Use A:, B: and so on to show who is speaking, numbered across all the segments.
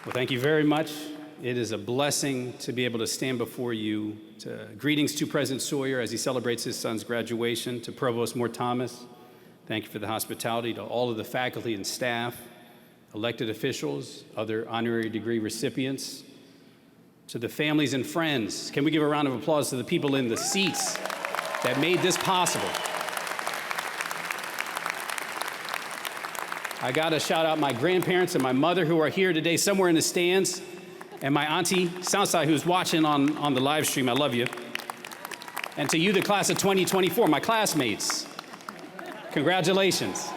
A: Well, thank you very much. It is a blessing to be able to stand before you. Greetings to President Sawyer as he celebrates his son's graduation, to Provost Moore Thomas. Thank you for the hospitality, to all of the faculty and staff, elected officials, other honorary degree recipients, to the families and friends. Can we give a round of applause to the people in the seats that made this possible? I got to shout out my grandparents and my mother who are here today somewhere in the stands, and my auntie, Southside, who's watching on the live stream. I love you. And to you, the class of 2024, my classmates, congratulations.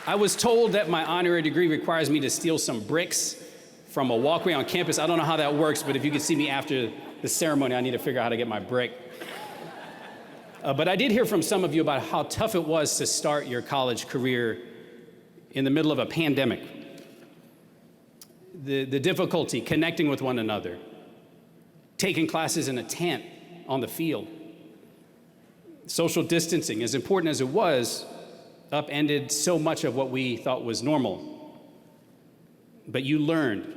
A: I was told that my honorary degree requires me to steal some bricks from a walkway on campus. I don't know how that works, but if you could see me after the ceremony, I need to figure out how to get my brick. But I did hear from some of you about how tough it was to start your college career in the middle of a pandemic. The difficulty connecting with one another, taking classes in a tent on the field. Social distancing, as important as it was, upended so much of what we thought was normal. But you learned,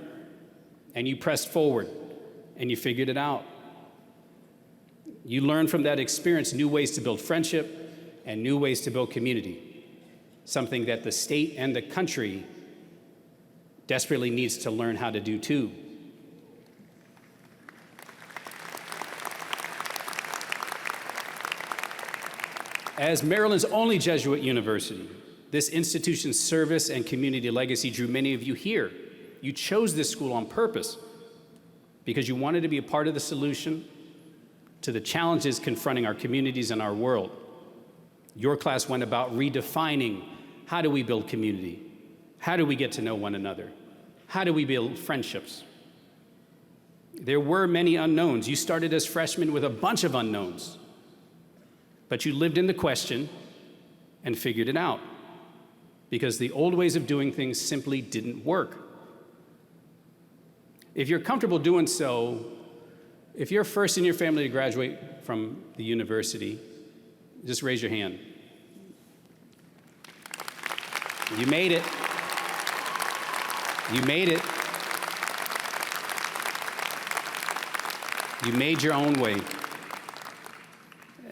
A: and you pressed forward, and you figured it out. You learned from that experience new ways to build friendship and new ways to build community, something that the state and the country desperately needs to learn how to do too. As Maryland's only Jesuit university, this institution's service and community legacy drew many of you here. You chose this school on purpose because you wanted to be a part of the solution to the challenges confronting our communities and our world. Your class went about redefining how do we build community? How do we get to know one another? How do we build friendships? There were many unknowns. You started as freshmen with a bunch of unknowns, but you lived in the question and figured it out because the old ways of doing things simply didn't work. If you're comfortable doing so, if you're first in your family to graduate from the university, just raise your hand. You made it. You made it. You made your own way.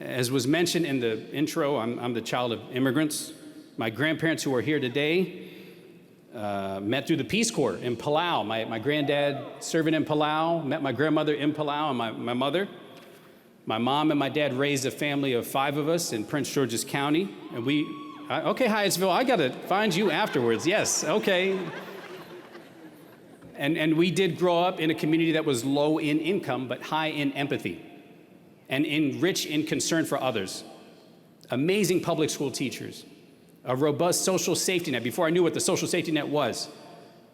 A: As was mentioned in the intro, I'm the child of immigrants. My grandparents who are here today met through the Peace Corps in Palau. My granddad serving in Palau, met my grandmother in Palau and my mother. My mom and my dad raised a family of 5 of us in Prince George's County. And okay, Hyattsville, I gotta find you afterwards. Yes, okay. And we did grow up in a community that was low in income, but high in empathy and rich in concern for others. Amazing public school teachers. A robust social safety net. Before I knew what the social safety net was,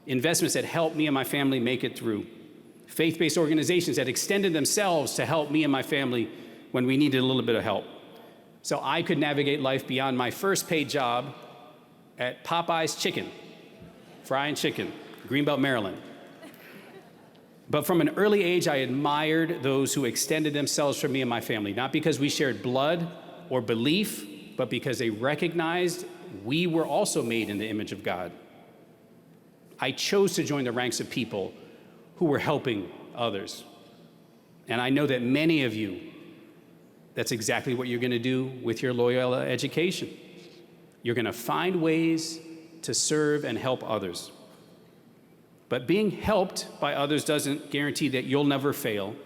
A: investments that helped me and my family make it through. Faith-based organizations that extended themselves to help me and my family when we needed a little bit of help. So I could navigate life beyond my first paid job at Popeye's Chicken, frying chicken, Greenbelt, Maryland. But from an early age, I admired those who extended themselves for me and my family, not because we shared blood or belief, but because they recognized we were also made in the image of God. I chose to join the ranks of people who were helping others. And I know that many of you, that's exactly what you're gonna do with your Loyola education. You're gonna find ways to serve and help others. But being helped by others doesn't guarantee that you'll never fail.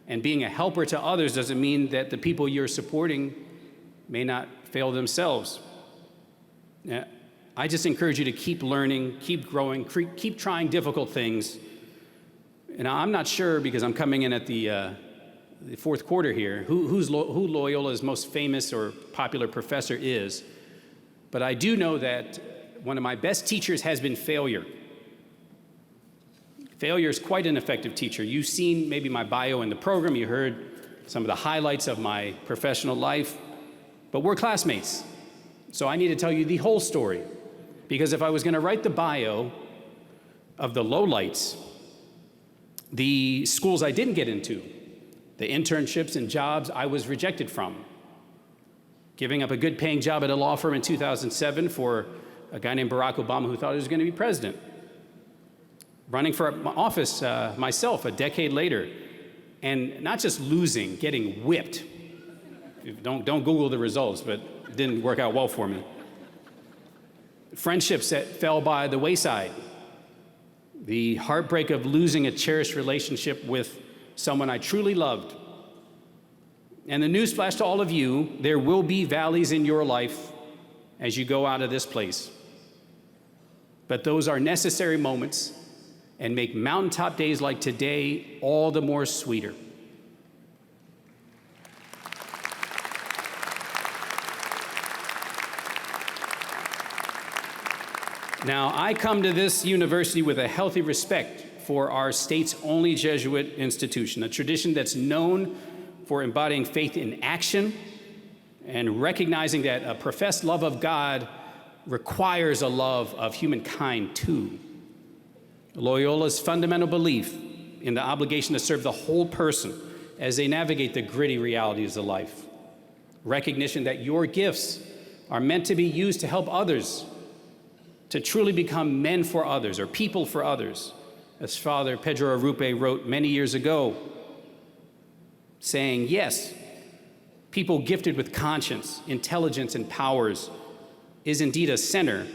A: And being a helper to others doesn't mean that the people you're supporting may not fail themselves. I just encourage you to keep learning, keep growing, keep trying difficult things. And I'm not sure, because I'm coming in at the fourth quarter here, who Loyola's most famous or popular professor is. But I do know that one of my best teachers has been failure. Failure is quite an effective teacher. You've seen maybe my bio in the program. You heard some of the highlights of my professional life. But we're classmates, so I need to tell you the whole story. Because if I was gonna write the bio of the lowlights, the schools I didn't get into, the internships and jobs I was rejected from, giving up a good paying job at a law firm in 2007 for a guy named Barack Obama who thought he was going to be president. Running for office myself a decade later, and not just losing, getting whipped. Don't Google the results, but it didn't work out well for me. Friendships that fell by the wayside. The heartbreak of losing a cherished relationship with someone I truly loved. And the newsflash to all of you, there will be valleys in your life as you go out of this place. But those are necessary moments and make mountaintop days like today all the more sweeter. Now, I come to this university with a healthy respect for our state's only Jesuit institution, a tradition that's known for embodying faith in action and recognizing that a professed love of God requires a love of humankind too. Loyola's fundamental belief in the obligation to serve the whole person as they navigate the gritty realities of life. Recognition that your gifts are meant to be used to help others, to truly become men for others or people for others, as Father Pedro Arrupe wrote many years ago, saying, yes, people gifted with conscience, intelligence, and powers is indeed a sinner,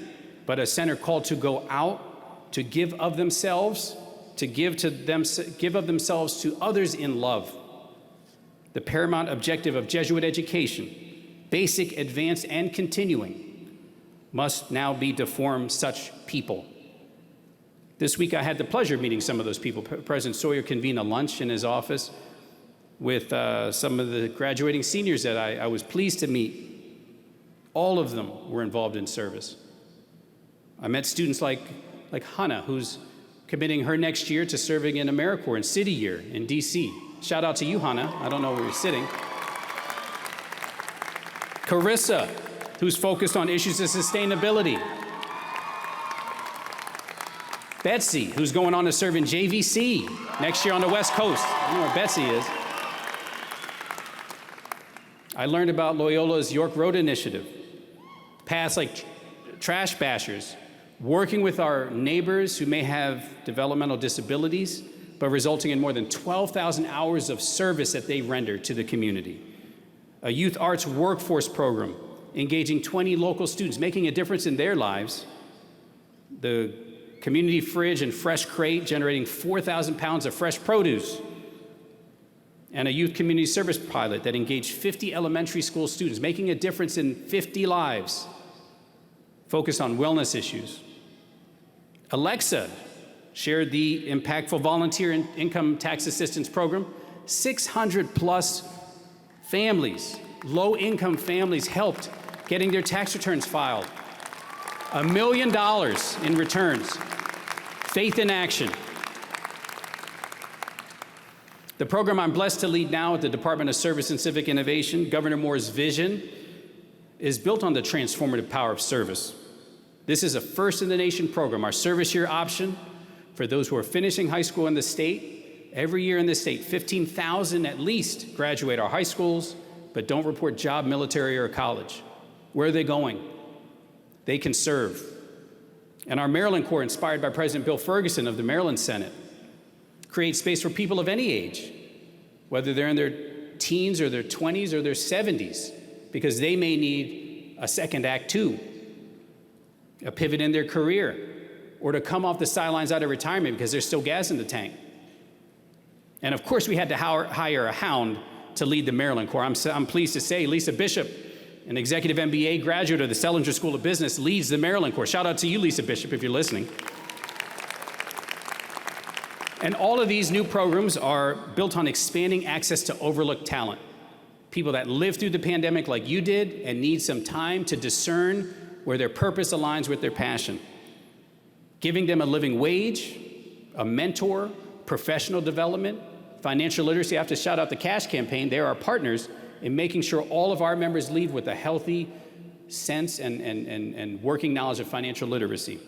A: but a sinner called to go out, to give of themselves, to give of themselves to others in love. The paramount objective of Jesuit education, basic, advanced, and continuing, must now be to form such people. This week I had the pleasure of meeting some of those people. President Sawyer convened a lunch in his office with some of the graduating seniors that I was pleased to meet. All of them were involved in service. I met students like Hannah, who's committing her next year to serving in AmeriCorps in City Year in DC. Shout out to you, Hannah. I don't know where you're sitting. Carissa, who's focused on issues of sustainability. Betsy, who's going on to serve in JVC next year on the West Coast. I don't know where Betsy is. I learned about Loyola's York Road Initiative, paths like trash bashers, working with our neighbors who may have developmental disabilities, but resulting in more than 12,000 hours of service that they render to the community. A youth arts workforce program, engaging 20 local students, making a difference in their lives. The community fridge and fresh crate, generating 4,000 pounds of fresh produce. And a youth community service pilot that engaged 50 elementary school students, making a difference in 50 lives, focused on wellness issues. Alexa shared the impactful volunteer income tax assistance program. 600 plus families, low-income families, helped getting their tax returns filed. $1 million in returns. Faith in action. The program I'm blessed to lead now at the Department of Service and Civic Innovation, Governor Moore's vision, is built on the transformative power of service. This is a first-in-the-nation program. Our service year option for those who are finishing high school in the state. Every year in the state, 15,000 at least graduate our high schools, but don't report job, military, or college. Where are they going? They can serve. And our Maryland Corps, inspired by President Bill Ferguson of the Maryland Senate, creates space for people of any age, whether they're in their teens or their 20s or their 70s, because they may need a second act too, a pivot in their career, or to come off the sidelines out of retirement because there's still gas in the tank. And of course, we had to hire a hound to lead the Maryland Corps. I'm pleased to say Lisa Bishop, an executive MBA graduate of the Selinger School of Business, leads the Maryland Corps. Shout out to you, Lisa Bishop, if you're listening. And all of these new programs are built on expanding access to overlooked talent. People that lived through the pandemic like you did and need some time to discern where their purpose aligns with their passion. Giving them a living wage, a mentor, professional development, financial literacy. I have to shout out the Cash Campaign. They're our partners in making sure all of our members leave with a healthy sense and working knowledge of financial literacy.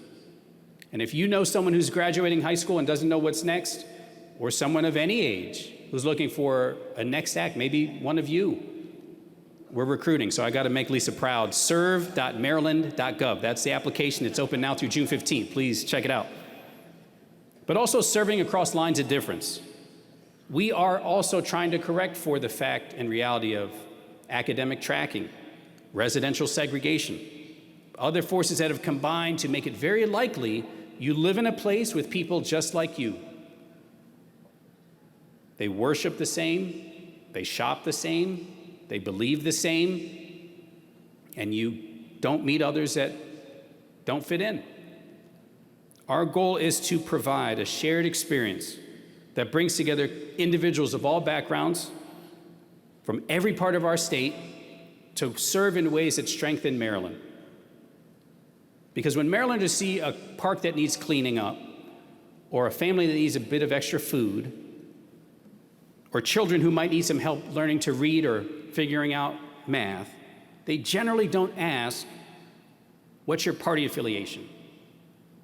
A: And if you know someone who's graduating high school and doesn't know what's next, or someone of any age who's looking for a next act, maybe one of you, We're recruiting, so I got to make Lisa proud. Serve.maryland.gov. That's the application. It's open now through June 15th. Please check it out. But also serving across lines of difference. We are also trying to correct for the fact and reality of academic tracking, residential segregation, other forces that have combined to make it very likely you live in a place with people just like you. They worship the same, they shop the same, they believe the same, and you don't meet others that don't fit in. Our goal is to provide a shared experience that brings together individuals of all backgrounds from every part of our state to serve in ways that strengthen Maryland. Because when Marylanders see a park that needs cleaning up, or a family that needs a bit of extra food, or children who might need some help learning to read or figuring out math, they generally don't ask, what's your party affiliation?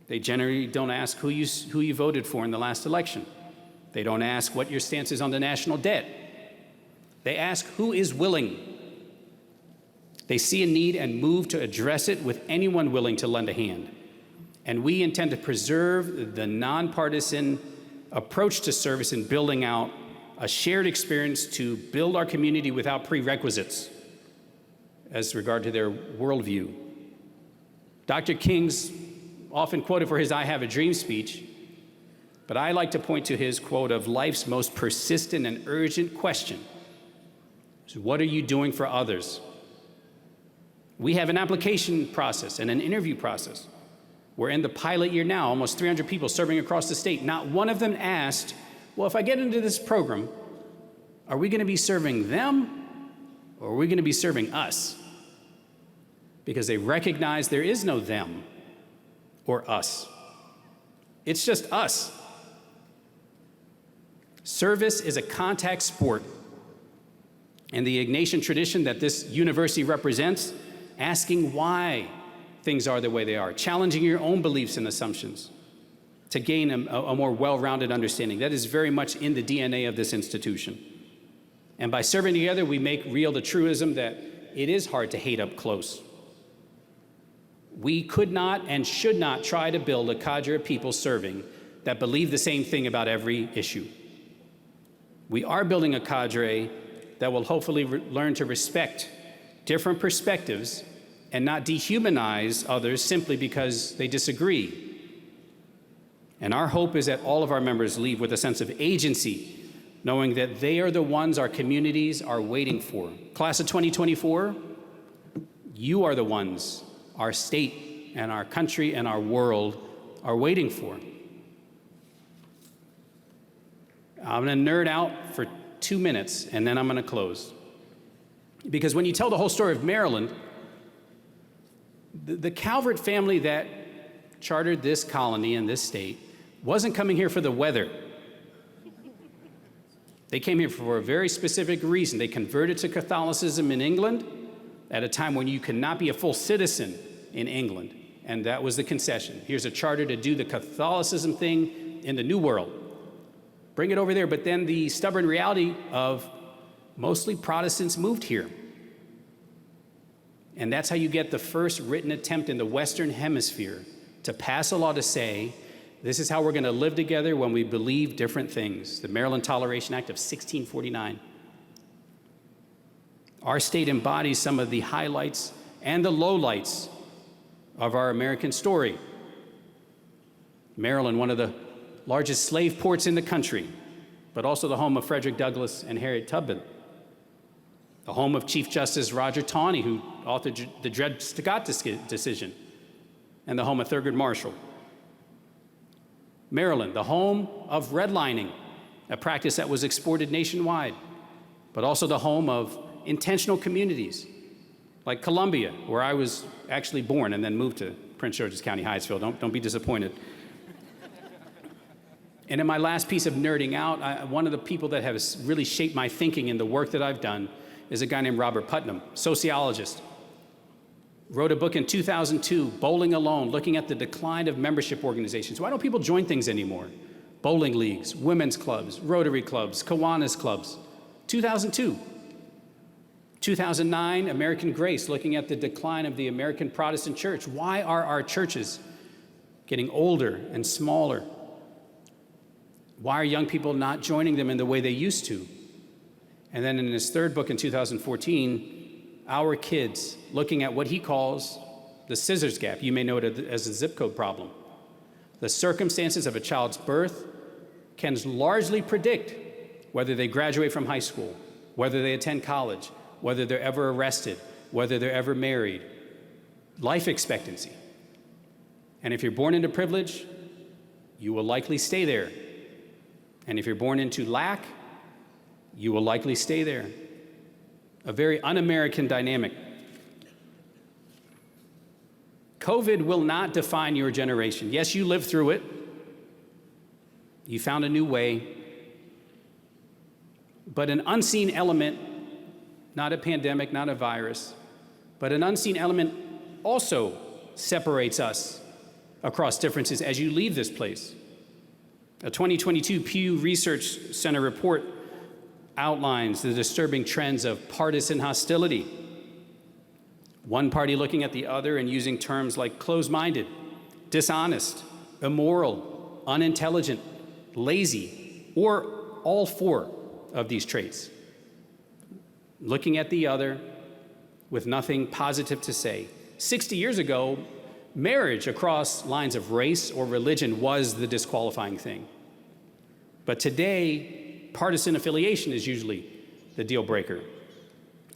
A: They generally don't ask who you voted for in the last election. They don't ask what your stance is on the national debt. They ask who is willing. They see a need and move to address it with anyone willing to lend a hand. And we intend to preserve the nonpartisan approach to service in building out a shared experience to build our community without prerequisites as regard to their worldview. Dr. King's often quoted for his I Have a Dream speech, but I like to point to his quote of life's most persistent and urgent question. So what are you doing for others? We have an application process and an interview process. We're in the pilot year now, almost 300 people serving across the state. Not one of them asked, well, if I get into this program, are we going to be serving them or are we going to be serving us? Because they recognize there is no them or us. It's just us. Service is a contact sport. And the Ignatian tradition that this university represents, asking why things are the way they are, challenging your own beliefs and assumptions to gain a more well-rounded understanding. That is very much in the DNA of this institution. And by serving together, we make real the truism that it is hard to hate up close. We could not and should not try to build a cadre of people serving that believe the same thing about every issue. We are building a cadre that will hopefully learn to respect different perspectives and not dehumanize others simply because they disagree. And our hope is that all of our members leave with a sense of agency, knowing that they are the ones our communities are waiting for. Class of 2024, you are the ones our state and our country and our world are waiting for. I'm going to nerd out for 2 minutes, and then I'm going to close. Because when you tell the whole story of Maryland, the Calvert family that chartered this colony in this state wasn't coming here for the weather. They came here for a very specific reason. They converted to Catholicism in England at a time when you could not be a full citizen in England, and that was the concession. Here's a charter to do the Catholicism thing in the New World. Bring it over there, but then the stubborn reality of mostly Protestants moved here. And that's how you get the first written attempt in the Western Hemisphere to pass a law to say, this is how we're going to live together when we believe different things. The Maryland Toleration Act of 1649. Our state embodies some of the highlights and the lowlights of our American story. Maryland, one of the largest slave ports in the country, but also the home of Frederick Douglass and Harriet Tubman. The home of Chief Justice Roger Taney, who authored the Dred Scott decision, and the home of Thurgood Marshall. Maryland, the home of redlining, a practice that was exported nationwide, but also the home of intentional communities, like Columbia, where I was actually born and then moved to Prince George's County, Hyattsville. Don't be disappointed. And in my last piece of nerding out, one of the people that has really shaped my thinking in the work that I've done is a guy named Robert Putnam, sociologist. Wrote a book in 2002, Bowling Alone, looking at the decline of membership organizations. Why don't people join things anymore? Bowling leagues, women's clubs, Rotary clubs, Kiwanis clubs. 2002. 2009, American Grace, looking at the decline of the American Protestant church. Why are our churches getting older and smaller? Why are young people not joining them in the way they used to? And then in his third book in 2014, Our Kids, looking at what he calls the scissors gap. You may know it as a zip code problem. The circumstances of a child's birth can largely predict whether they graduate from high school, whether they attend college, whether they're ever arrested, whether they're ever married, life expectancy. And if you're born into privilege, you will likely stay there. And if you're born into lack, you will likely stay there. A very un-American dynamic. COVID will not define your generation. Yes, you lived through it. You found a new way. But an unseen element, not a pandemic, not a virus, but an unseen element also separates us across differences as you leave this place. A 2022 Pew Research Center report outlines the disturbing trends of partisan hostility. One party looking at the other and using terms like closed-minded, dishonest, immoral, unintelligent, lazy, or all four of these traits. Looking at the other with nothing positive to say. 60 years ago, marriage across lines of race or religion was the disqualifying thing. But today, partisan affiliation is usually the deal breaker.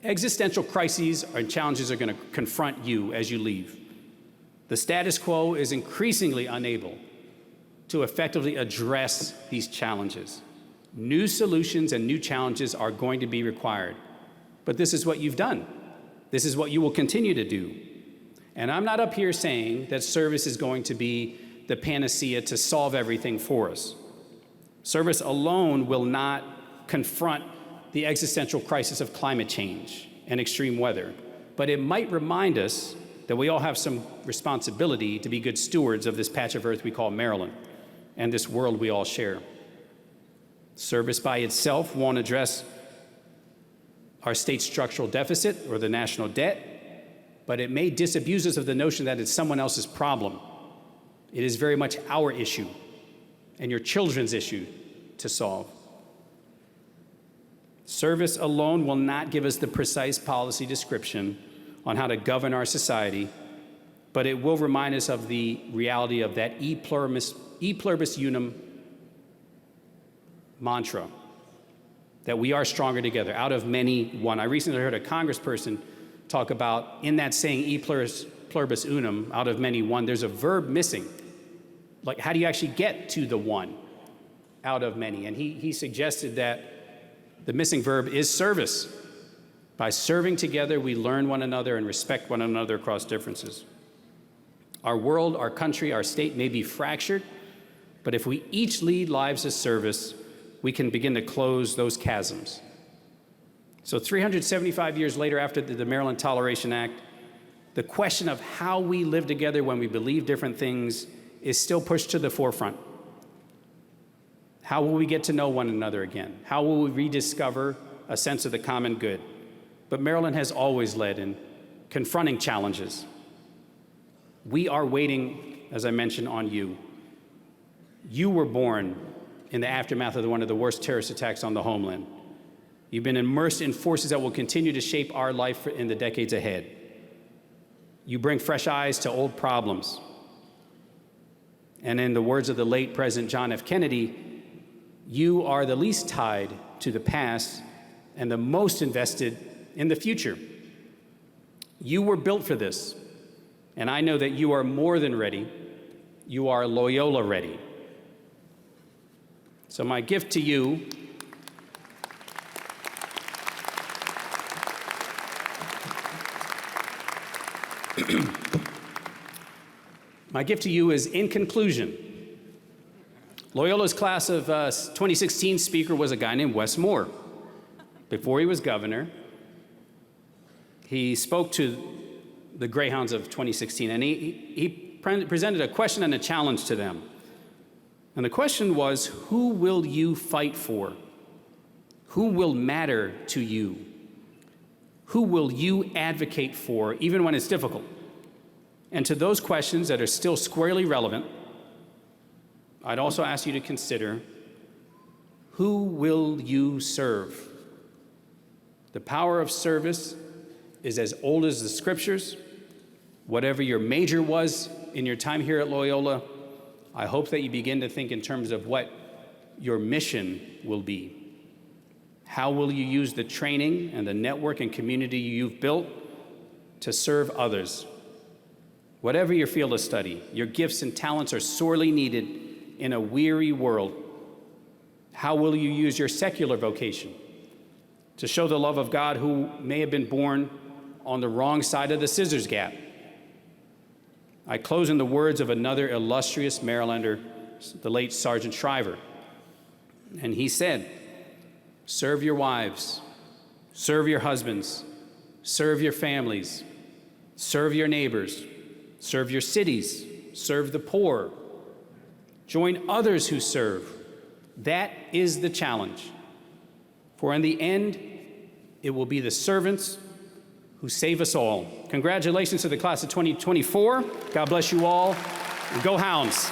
A: Existential crises and challenges are going to confront you as you leave. The status quo is increasingly unable to effectively address these challenges. New solutions and new challenges are going to be required. But this is what you've done. This is what you will continue to do. And I'm not up here saying that service is going to be the panacea to solve everything for us. Service alone will not confront the existential crisis of climate change and extreme weather, but it might remind us that we all have some responsibility to be good stewards of this patch of earth we call Maryland and this world we all share. Service by itself won't address our state's structural deficit or the national debt, but it may disabuse us of the notion that it's someone else's problem. It is very much our issue and your children's issue to solve. Service alone will not give us the precise policy description on how to govern our society, but it will remind us of the reality of that e pluribus unum mantra, that we are stronger together, out of many, one. I recently heard a congressperson talk about, in that saying, e pluribus unum, out of many, one, there's a verb missing. Like, how do you actually get to the one out of many? And he suggested that the missing verb is service. By serving together, we learn one another and respect one another across differences. Our world, our country, our state may be fractured, but if we each lead lives of service, we can begin to close those chasms. So 375 years later, after the Maryland Toleration Act, the question of how we live together when we believe different things is still pushed to the forefront. How will we get to know one another again? How will we rediscover a sense of the common good? But Maryland has always led in confronting challenges. We are waiting, as I mentioned, on you. You were born in the aftermath of one of the worst terrorist attacks on the homeland. You've been immersed in forces that will continue to shape our life in the decades ahead. You bring fresh eyes to old problems. And in the words of the late President John F. Kennedy, you are the least tied to the past and the most invested in the future. You were built for this, and I know that you are more than ready. You are Loyola ready. So my gift to you is, in conclusion, Loyola's class of 2016 speaker was a guy named Wes Moore. Before he was governor, he spoke to the Greyhounds of 2016, and he presented a question and a challenge to them. And the question was, who will you fight for? Who will matter to you? Who will you advocate for, even when it's difficult? And to those questions that are still squarely relevant, I'd also ask you to consider, who will you serve? The power of service is as old as the scriptures. Whatever your major was in your time here at Loyola, I hope that you begin to think in terms of what your mission will be. How will you use the training and the network and community you've built to serve others? Whatever your field of study, your gifts and talents are sorely needed in a weary world. How will you use your secular vocation to show the love of God who may have been born on the wrong side of the scissors gap? I close in the words of another illustrious Marylander, the late Sergeant Shriver. And he said, serve your wives, serve your husbands, serve your families, serve your neighbors, serve your cities, serve the poor, join others who serve. That is the challenge. For in the end, it will be the servants who save us all. Congratulations to the class of 2024. God bless you all, and go Hounds.